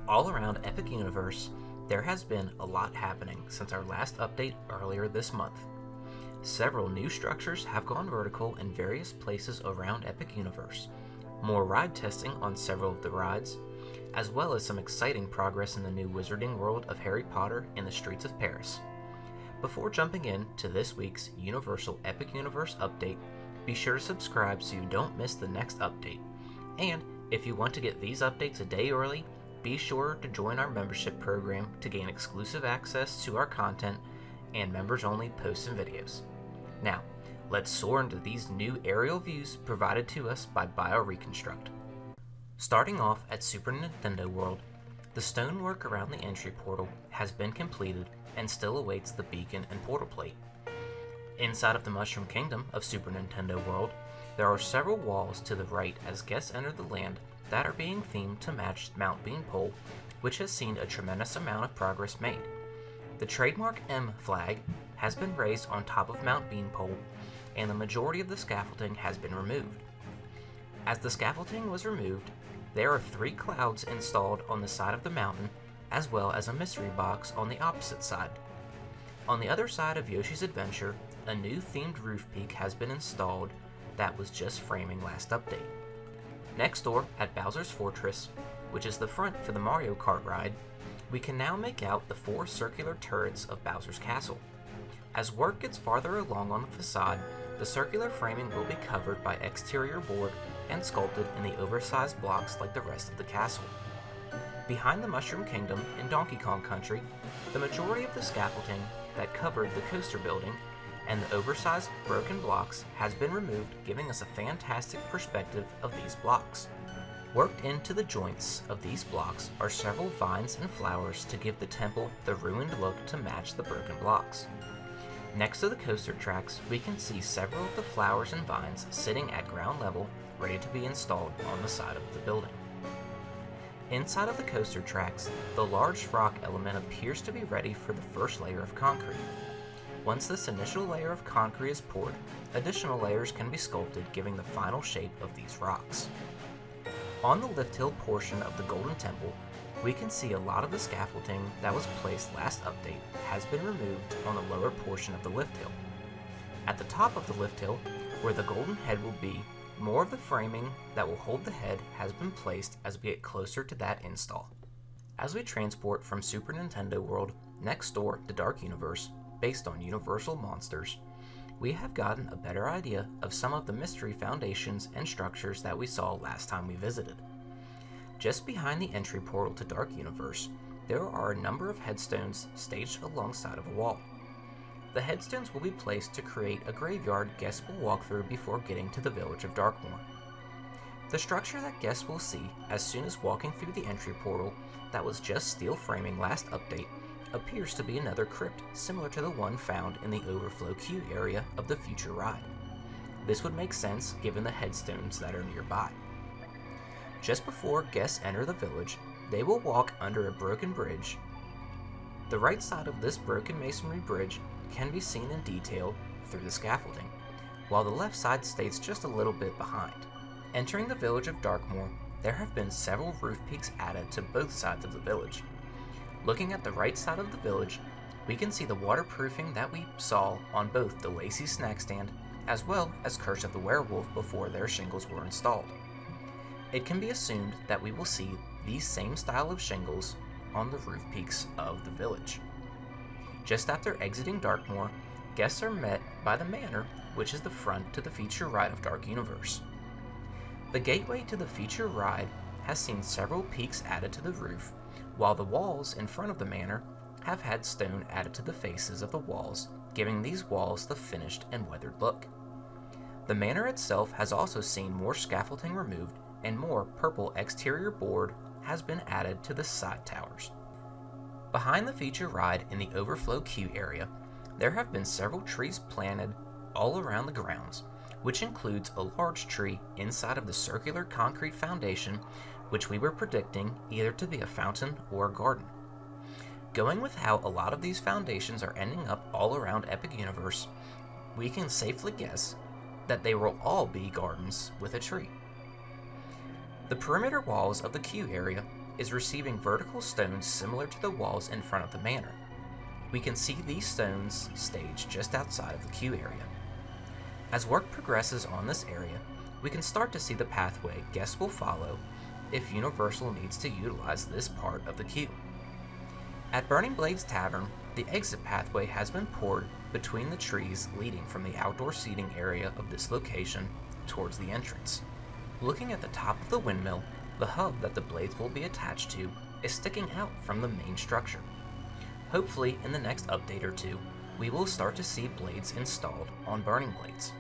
All around Epic Universe, there has been a lot happening since our last update earlier this month. Several new structures have gone vertical in various places around Epic Universe, more ride testing on several of the rides, as well as some exciting progress in the new wizarding world of Harry Potter in the streets of Paris. Before jumping in to this week's Universal Epic Universe update, be sure to subscribe so you don't miss the next update. And if you want to get these updates a day early, be sure to join our membership program to gain exclusive access to our content and members-only posts and videos. Now, let's soar into these new aerial views provided to us by BioReconstruct. Starting off at Super Nintendo World, the stonework around the entry portal has been completed and still awaits the beacon and portal plate. Inside of the Mushroom Kingdom of Super Nintendo World, there are several walls to the right as guests enter the land that are being themed to match Mount Beanpole, which has seen a tremendous amount of progress made. The trademark M flag has been raised on top of Mount Beanpole, and the majority of the scaffolding has been removed. As the scaffolding was removed, there are 3 clouds installed on the side of the mountain, as well as a mystery box on the opposite side. On the other side of Yoshi's Adventure, a new themed roof peak has been installed that was just framing last update. Next door at Bowser's Fortress, which is the front for the Mario Kart ride, we can now make out the 4 circular turrets of Bowser's Castle. As work gets farther along on the facade, the circular framing will be covered by exterior board and sculpted in the oversized blocks like the rest of the castle. Behind the Mushroom Kingdom in Donkey Kong Country, the majority of the scaffolding that covered the coaster building and the oversized broken blocks has been removed, giving us a fantastic perspective of these blocks. Worked into the joints of these blocks are several vines and flowers to give the temple the ruined look to match the broken blocks. Next to the coaster tracks, we can see several of the flowers and vines sitting at ground level, ready to be installed on the side of the building. Inside of the coaster tracks, the large rock element appears to be ready for the first layer of concrete. Once this initial layer of concrete is poured, additional layers can be sculpted, giving the final shape of these rocks. On the lift hill portion of the Golden Temple, we can see a lot of the scaffolding that was placed last update has been removed on the lower portion of the lift hill. At the top of the lift hill, where the golden head will be, more of the framing that will hold the head has been placed as we get closer to that install. As we transport from Super Nintendo World next door to Dark Universe, based on Universal Monsters, we have gotten a better idea of some of the mystery foundations and structures that we saw last time we visited. Just behind the entry portal to Dark Universe, there are a number of headstones staged alongside of a wall. The headstones will be placed to create a graveyard guests will walk through before getting to the village of Darkmoor. The structure that guests will see as soon as walking through the entry portal that was just steel framing last update appears to be another crypt similar to the one found in the overflow queue area of the future ride. This would make sense given the headstones that are nearby. Just before guests enter the village, they will walk under a broken bridge. The right side of this broken masonry bridge can be seen in detail through the scaffolding, while the left side stays just a little bit behind. Entering the village of Darkmoor, there have been several roof peaks added to both sides of the village. Looking at the right side of the village, we can see the waterproofing that we saw on both the Lacey's Snack Stand as well as Curse of the Werewolf before their shingles were installed. It can be assumed that we will see these same style of shingles on the roof peaks of the village. Just after exiting Darkmoor, guests are met by the Manor, which is the front to the feature ride of Dark Universe. The gateway to the feature ride has seen several peaks added to the roof, while the walls in front of the manor have had stone added to the faces of the walls, giving these walls the finished and weathered look. The manor itself has also seen more scaffolding removed and more purple exterior board has been added to the side towers. Behind the feature ride in the overflow queue area, there have been several trees planted all around the grounds, which includes a large tree inside of the circular concrete foundation, which we were predicting either to be a fountain or a garden. Going with how a lot of these foundations are ending up all around Epic Universe, we can safely guess that they will all be gardens with a tree. The perimeter walls of the queue area is receiving vertical stones similar to the walls in front of the manor. We can see these stones staged just outside of the queue area. As work progresses on this area, we can start to see the pathway guests will follow if Universal needs to utilize this part of the queue. At Burning Blades Tavern, the exit pathway has been poured between the trees leading from the outdoor seating area of this location towards the entrance. Looking at the top of the windmill, the hub that the blades will be attached to is sticking out from the main structure. Hopefully, in the next update or two, we will start to see blades installed on Burning Blades.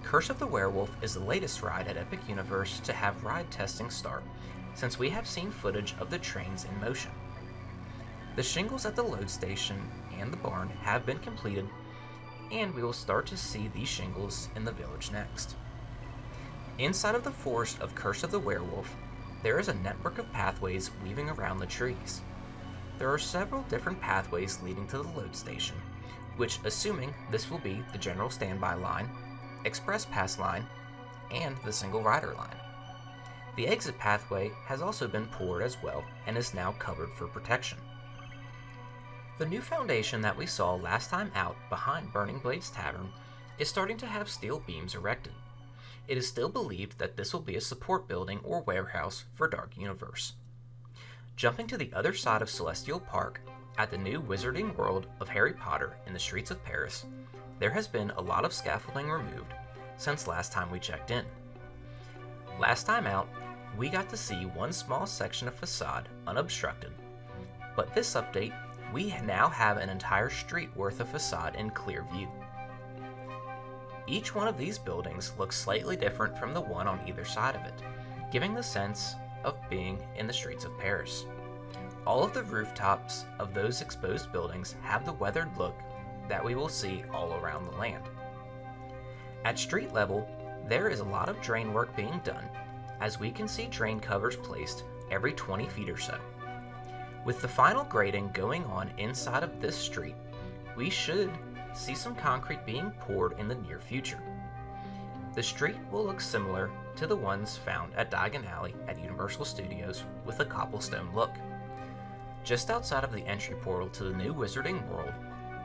Curse of the Werewolf is the latest ride at Epic Universe to have ride testing start, since we have seen footage of the trains in motion. The shingles at the load station and the barn have been completed, and we will start to see these shingles in the village next. Inside of the forest of Curse of the Werewolf, there is a network of pathways weaving around the trees. There are several different pathways leading to the load station, which, assuming this will be the general standby line, express pass line, and the single rider line. The exit pathway has also been poured as well and is now covered for protection. The new foundation that we saw last time out behind Burning Blades Tavern is starting to have steel beams erected. It is still believed that this will be a support building or warehouse for Dark Universe. Jumping to the other side of Celestial Park, at the new Wizarding World of Harry Potter in the streets of Paris, there has been a lot of scaffolding removed since last time we checked in. Last time out, we got to see one small section of facade unobstructed, but this update, we now have an entire street worth of facade in clear view. Each one of these buildings looks slightly different from the one on either side of it, giving the sense of being in the streets of Paris. All of the rooftops of those exposed buildings have the weathered look that we will see all around the land. At street level, there is a lot of drain work being done, as we can see drain covers placed every 20 feet or so. With the final grading going on inside of this street, we should see some concrete being poured in the near future. The street will look similar to the ones found at Diagon Alley at Universal Studios with a cobblestone look. Just outside of the entry portal to the new Wizarding World,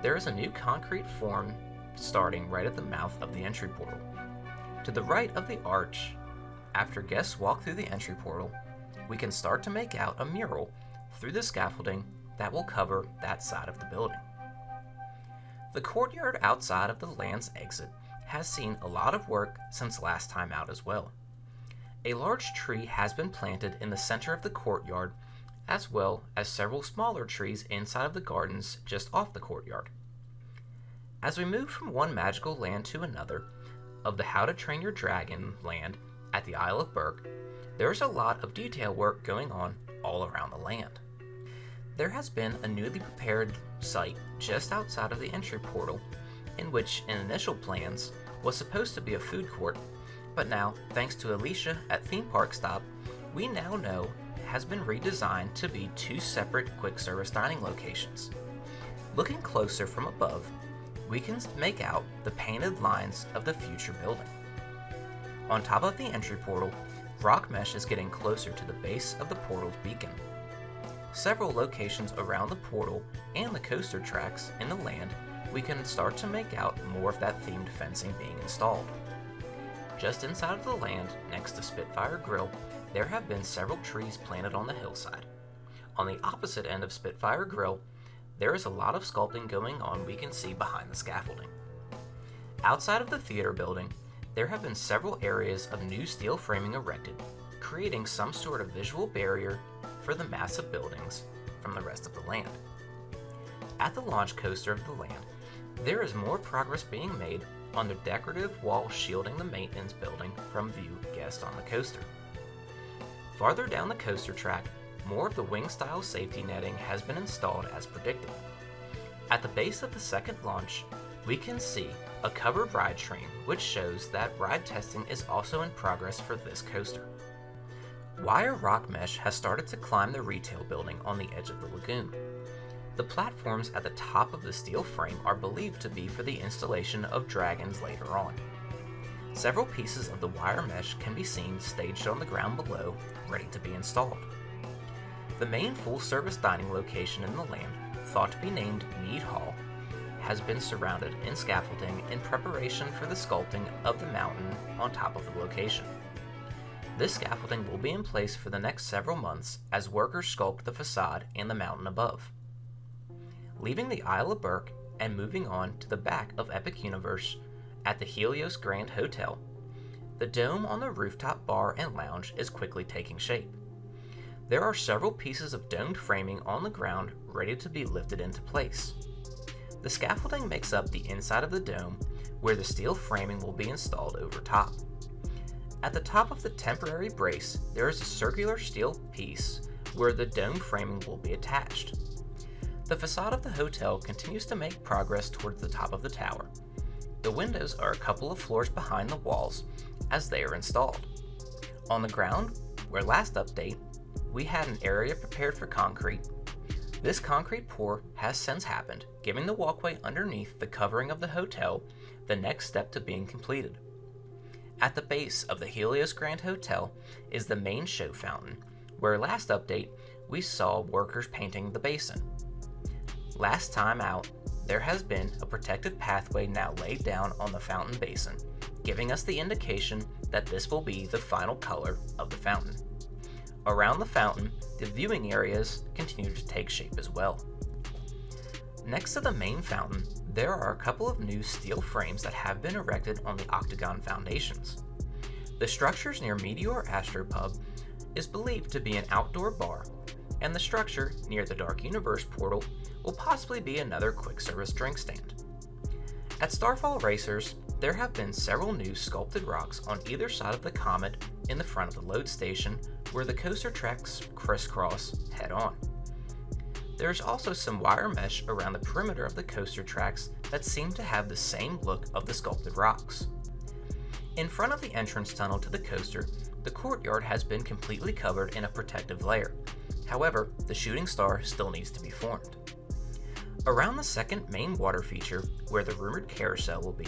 there is a new concrete form starting right at the mouth of the entry portal. To the right of the arch, after guests walk through the entry portal, we can start to make out a mural through the scaffolding that will cover that side of the building. The courtyard outside of the land's exit has seen a lot of work since last time out as well. A large tree has been planted in the center of the courtyard, as well as several smaller trees inside of the gardens just off the courtyard. As we move from one magical land to another of the How to Train Your Dragon land at the Isle of Burk, there is a lot of detail work going on all around the land. There has been a newly prepared site just outside of the entry portal, in which in initial plans was supposed to be a food court, but now, thanks to Alicia at Theme Park Stop, we now know has been redesigned to be two separate quick service dining locations. Looking closer from above, we can make out the painted lines of the future building. On top of the entry portal, rock mesh is getting closer to the base of the portal's beacon. Several locations around the portal and the coaster tracks in the land, we can start to make out more of that themed fencing being installed. Just inside of the land, next to Spitfire Grill, there have been several trees planted on the hillside. On the opposite end of Spitfire Grill, there is a lot of sculpting going on we can see behind the scaffolding. Outside of the theater building, there have been several areas of new steel framing erected, creating some sort of visual barrier for the massive buildings from the rest of the land. At the launch coaster of the land, there is more progress being made on the decorative wall shielding the maintenance building from view of guests on the coaster. Farther down the coaster track, more of the wing-style safety netting has been installed as predicted. At the base of the second launch, we can see a covered ride train, which shows that ride testing is also in progress for this coaster. Wire rock mesh has started to climb the retail building on the edge of the lagoon. The platforms at the top of the steel frame are believed to be for the installation of dragons later on. Several pieces of the wire mesh can be seen staged on the ground below, ready to be installed. The main full-service dining location in the land, thought to be named Mead Hall, has been surrounded in scaffolding in preparation for the sculpting of the mountain on top of the location. This scaffolding will be in place for the next several months as workers sculpt the facade and the mountain above. Leaving the Isle of Burk and moving on to the back of Epic Universe at the Helios Grand Hotel, the dome on the rooftop bar and lounge is quickly taking shape. There are several pieces of domed framing on the ground ready to be lifted into place. The scaffolding makes up the inside of the dome, where the steel framing will be installed over top. At the top of the temporary brace, there is a circular steel piece where the dome framing will be attached. The facade of the hotel continues to make progress towards the top of the tower. The windows are a couple of floors behind the walls as they are installed. On the ground, where last update, we had an area prepared for concrete. This concrete pour has since happened, giving the walkway underneath the covering of the hotel the next step to being completed. At the base of the Helios Grand Hotel is the main show fountain, where last update we saw workers painting the basin. Last time out, there has been a protective pathway now laid down on the fountain basin, giving us the indication that this will be the final color of the fountain. Around the fountain, the viewing areas continue to take shape as well. Next to the main fountain, there are a couple of new steel frames that have been erected on the octagon foundations. The structures near Meteor Astropub is believed to be an outdoor bar, and the structure near the Dark Universe portal will possibly be another quick service drink stand. At Starfall Racers, there have been several new sculpted rocks on either side of the comet in the front of the load station where the coaster tracks crisscross head-on. There's also some wire mesh around the perimeter of the coaster tracks that seem to have the same look of the sculpted rocks. In front of the entrance tunnel to the coaster, the courtyard has been completely covered in a protective layer. However, the shooting star still needs to be formed. Around the second main water feature, where the rumored carousel will be,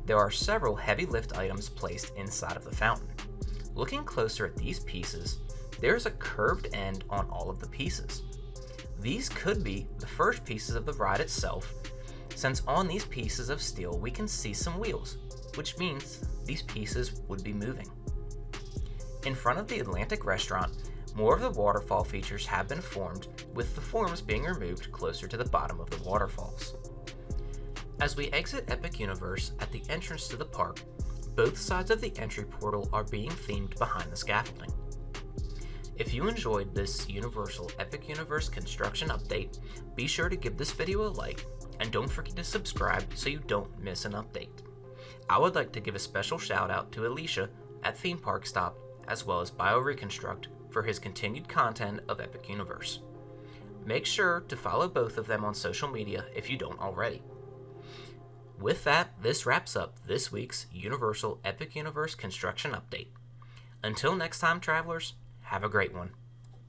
there are several heavy lift items placed inside of the fountain. Looking closer at these pieces, there's a curved end on all of the pieces. These could be the first pieces of the ride itself, since on these pieces of steel we can see some wheels, which means these pieces would be moving. In front of the Atlantic restaurant, more of the waterfall features have been formed, with the forms being removed closer to the bottom of the waterfalls. As we exit Epic Universe at the entrance to the park, both sides of the entry portal are being themed behind the scaffolding. If you enjoyed this Universal Epic Universe construction update, be sure to give this video a like, and don't forget to subscribe so you don't miss an update. I would like to give a special shout out to Alicia at Theme Park Stop, as well as BioReconstruct for his continued content of Epic Universe. Make sure to follow both of them on social media if you don't already. With that, this wraps up this week's Universal Epic Universe construction update. Until next time, travelers, have a great one.